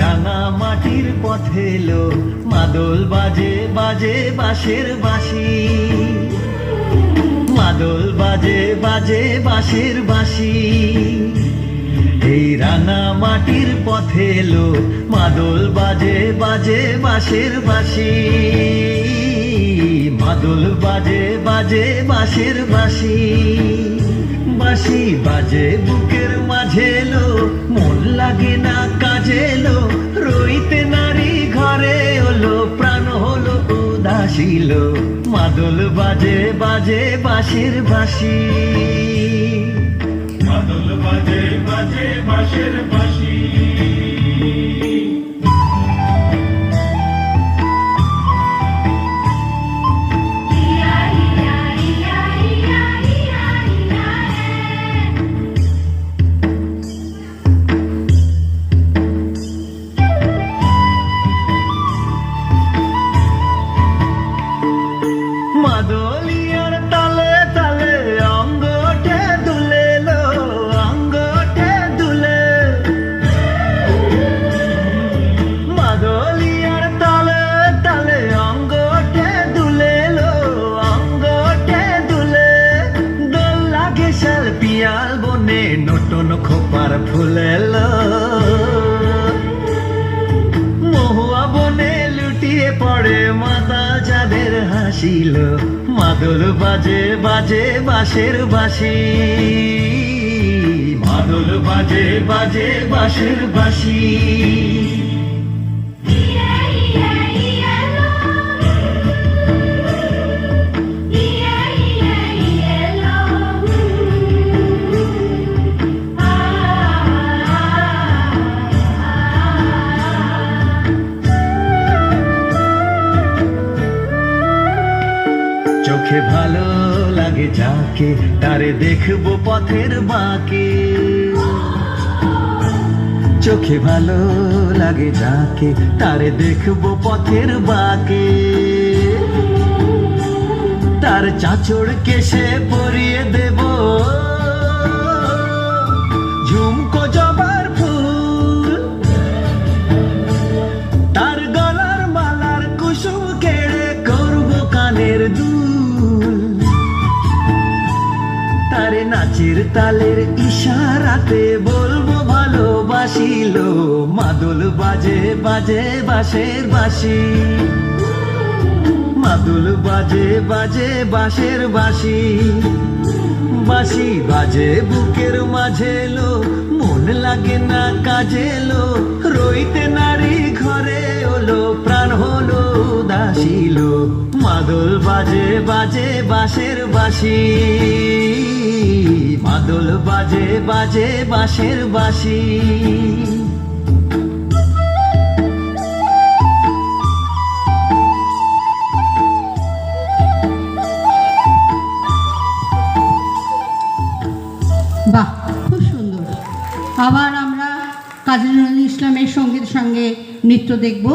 রাঙা মাটির পথে এলো মাদল বাজে বাজে বাঁশের বাঁশি, মাদল বাজে বাজে বাঁশের বাঁশি। এই রাঙা মাটির পথে এলো মাদল বাজে বাজে বাঁশের বাঁশি, মাদল বাজে বাজে বাঁশের বাঁশি। বাঁশি বাজে বুকের মাঝে এলো, মন লাগে না কাজে এলো, রইতে নারী ঘরে হলো, প্রাণ হলো উদাসীল, মাদল বাজে বাজে বাঁশের বাঁশি, মাদল বাজে বাজে বাঁশের বাঁশি। মাদলিয়ার তালে তালে অঙ্গটে দুলে লো, অঙ্গটে দুলে। মাদলিয়ার তালে তালে অঙ্গটে দুলে লো, অঙ্গটে দুলে। দোল লাগে শাল পিয়াল বনে নতুন খোপার ফুলে লো, মহুয়া বনে লুটিয়ে পড়ে মাতা যাদের হাসিল, মাদল বাজে বাজে বাঁশের বাঁশি, মাদল বাজে বাজে বাঁশের বাঁশি। চোখে ভালো লাগে যাকে, তারে দেখবো পথের বাঁকে। চোখে ভালো লাগে যাকে, তারে দেখবো পথের বাঁকে। তার চাঁচড় কেশে পরিয়ে দেব ঝুমকো জবার ফুল, তার গলার মালার কুসুম কেড়ে করবো কানের দুল। তারে নাচের তালের ইশারাতে বলবো ভালোবাসিল, মাদল বাজে বাজে বাঁশের বাঁশি, মাদল বাজে বাজে বাঁশের বাঁশি। বাঁশি বাজে বুকের মাঝে লো, মন লাগে না কাজে লো, রইতে নারী ঘরে হলো, প্রাণ হলো উদাসীল, মাদল বাজে বাজে বাঁশের বাঁশি, মাদল বাজে বাজে বাঁশের বাঁশি। বাহ, খুব সুন্দর। আবার আমরা কাজী নজরুল ইসলামের সঙ্গীত সঙ্গে নৃত্য দেখব।